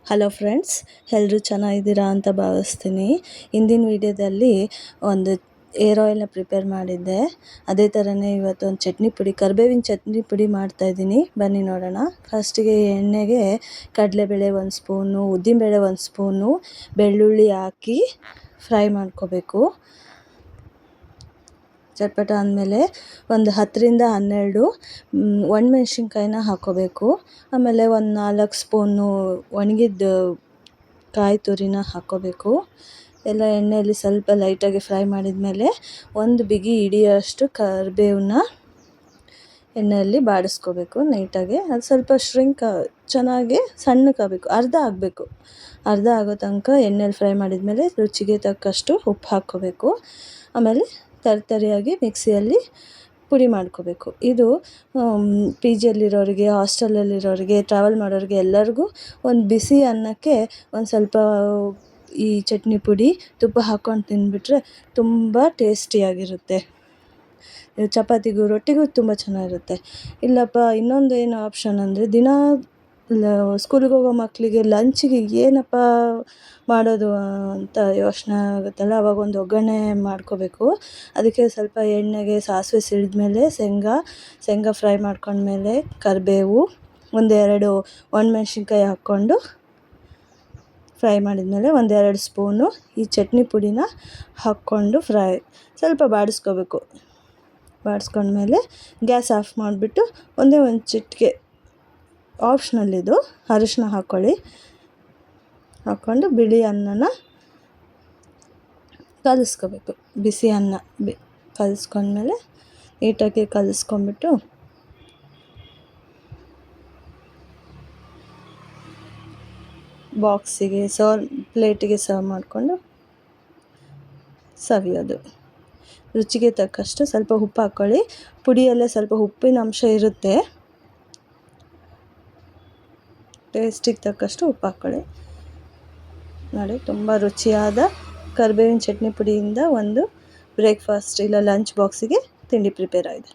Hello friends, ಎಲ್ಲರೂ ಚೆನ್ನಾಗಿದ್ದೀರಾ ಅಂತ ಭಾವಿಸ್ತೀನಿ. ಇಂದಿನ ವಿಡಿಯೋದಲ್ಲಿ ಒಂದು ಏರ್ ಆಯಿಲ್ನ ಪ್ರಿಪೇರ್ ಮಾಡಿದ್ದೆ. ಅದೇ ಥರನೇ ಇವತ್ತೊಂದು ಚಟ್ನಿ ಪುಡಿ, ಕರಿಬೇವಿನ ಚಟ್ನಿ ಪುಡಿ ಮಾಡ್ತಾಯಿದ್ದೀನಿ. ಬನ್ನಿ ನೋಡೋಣ. ಫಸ್ಟಿಗೆ ಎಣ್ಣೆಗೆ ಕಡಲೆಬೇಳೆ 1 ಸ್ಪೂನು, ಉದ್ದಿನಬೇಳೆ 1 ಸ್ಪೂನು, ಬೆಳ್ಳುಳ್ಳಿ ಹಾಕಿ ಫ್ರೈ ಮಾಡ್ಕೋಬೇಕು. ಚಟ್ಪಟ ಅಂದಮೇಲೆ ಒಂದು 10ರಿಂದ 12 ಒಣಮೆಣ್ಸಿನ್ಕಾಯಿನ ಹಾಕ್ಕೋಬೇಕು. ಆಮೇಲೆ ಒಂದು 4 ಸ್ಪೂನು ಒಣಗಿದ ಕಾಯಿ ತುರಿನ ಹಾಕ್ಕೋಬೇಕು. ಎಲ್ಲ ಎಣ್ಣೆಯಲ್ಲಿ ಸ್ವಲ್ಪ ಲೈಟಾಗಿ ಫ್ರೈ ಮಾಡಿದ ಮೇಲೆ ಒಂದು ಬಿಗಿ ಹಿಡಿಯೋಷ್ಟು ಕರಿಬೇವನ್ನ ಎಣ್ಣೆಯಲ್ಲಿ ಬಾಡಿಸ್ಕೋಬೇಕು ನೀಟಾಗಿ. ಅದು ಸ್ವಲ್ಪ ಚೆನ್ನಾಗಿ ಸಣ್ಣಕ್ಕಾಗಬೇಕು, ಅರ್ಧ ಆಗಬೇಕು. ಅರ್ಧ ಆಗೋ ತನಕ ಎಣ್ಣೆಯಲ್ಲಿ ಫ್ರೈ ಮಾಡಿದ ಮೇಲೆ ರುಚಿಗೆ ತಕ್ಕಷ್ಟು ಉಪ್ಪು ಹಾಕ್ಕೋಬೇಕು. ಆಮೇಲೆ ತರಿಯಾಗಿ ಮಿಕ್ಸಿಯಲ್ಲಿ ಪುಡಿ ಮಾಡ್ಕೋಬೇಕು. ಇದು ಪಿ ಜಿಯಲ್ಲಿರೋರಿಗೆ, ಹಾಸ್ಟೆಲಲ್ಲಿರೋರಿಗೆ, ಟ್ರಾವೆಲ್ ಮಾಡೋರಿಗೆ ಎಲ್ಲರಿಗೂ ಒಂದು ಬಿಸಿ ಅನ್ನಕ್ಕೆ ಒಂದು ಸ್ವಲ್ಪ ಈ ಚಟ್ನಿ ಪುಡಿ ತುಪ್ಪ ಹಾಕ್ಕೊಂಡು ತಿಂದುಬಿಟ್ರೆ ತುಂಬ ಟೇಸ್ಟಿಯಾಗಿರುತ್ತೆ. ಚಪಾತಿಗೂ ರೊಟ್ಟಿಗೂ ತುಂಬ ಚೆನ್ನಾಗಿರುತ್ತೆ. ಇಲ್ಲಪ್ಪ ಇನ್ನೊಂದು ಏನು ಆಪ್ಷನ್ ಅಂದರೆ ದಿನ ಸ್ಕೂಲಿಗೆ ಹೋಗೋ ಮಕ್ಕಳಿಗೆ ಲಂಚಿಗೆ ಏನಪ್ಪ ಮಾಡೋದು ಅಂತ ಯೋಚನೆ ಆಗುತ್ತಲ್ಲ, ಆವಾಗ ಒಂದು ಒಗ್ಗರಣೆ ಮಾಡ್ಕೋಬೇಕು. ಅದಕ್ಕೆ ಸ್ವಲ್ಪ ಎಣ್ಣೆಗೆ ಸಾಸಿವೆ ಸಿಡಿದ್ಮೇಲೆ ಶೇಂಗಾ ಫ್ರೈ ಮಾಡ್ಕೊಂಡ್ಮೇಲೆ ಕರಿಬೇವು, 1-2 ಒಣಮೆಣ್ಸಿನ್ಕಾಯಿ ಹಾಕ್ಕೊಂಡು ಫ್ರೈ ಮಾಡಿದ್ಮೇಲೆ 1-2 ಸ್ಪೂನು ಈ ಚಟ್ನಿ ಪುಡಿನ ಹಾಕ್ಕೊಂಡು ಸ್ವಲ್ಪ ಬಾಡಿಸ್ಕೋಬೇಕು. ಬಾಡಿಸ್ಕೊಂಡ್ಮೇಲೆ ಗ್ಯಾಸ್ ಆಫ್ ಮಾಡಿಬಿಟ್ಟು ಒಂದು ಚಿಟಿಕೆ ಆಪ್ಷನಲ್ ಇದು ಅರಿಶಿನ ಹಾಕ್ಕೊಂಡು ಬಿಳಿ ಅನ್ನನ ಕಲಿಸ್ಕೋಬೇಕು. ಬಿಸಿ ಅನ್ನ ಕಲಿಸ್ಕೊಂಡ್ಮೇಲೆ ನೀಟಾಗಿ ಕಲಿಸ್ಕೊಂಡ್ಬಿಟ್ಟು ಬಾಕ್ಸಿಗೆ ಪ್ಲೇಟಿಗೆ ಸರ್ವ್ ಮಾಡಿಕೊಂಡು ಸವಿಯೋದು. ರುಚಿಗೆ ತಕ್ಕಷ್ಟು ಸ್ವಲ್ಪ ಉಪ್ಪು ಹಾಕ್ಕೊಳ್ಳಿ. ಪುಡಿಯಲ್ಲೇ ಸ್ವಲ್ಪ ಉಪ್ಪಿನ ಅಂಶ ಇರುತ್ತೆ, ಟೇಸ್ಟಿಗೆ ತಕ್ಕಷ್ಟು ಉಪ್ಪು ಹಾಕ್ಕೊಳ್ಳಿ. ನೋಡಿ, ತುಂಬ ರುಚಿಯಾದ ಕರಿಬೇವಿನ ಚಟ್ನಿ ಪುಡಿಯಿಂದ ಒಂದು ಬ್ರೇಕ್ಫಾಸ್ಟ್ ಇಲ್ಲ ಲಂಚ್ ಬಾಕ್ಸಿಗೆ ತಿಂಡಿ ಪ್ರಿಪೇರ್ ಆಗಿದೆ.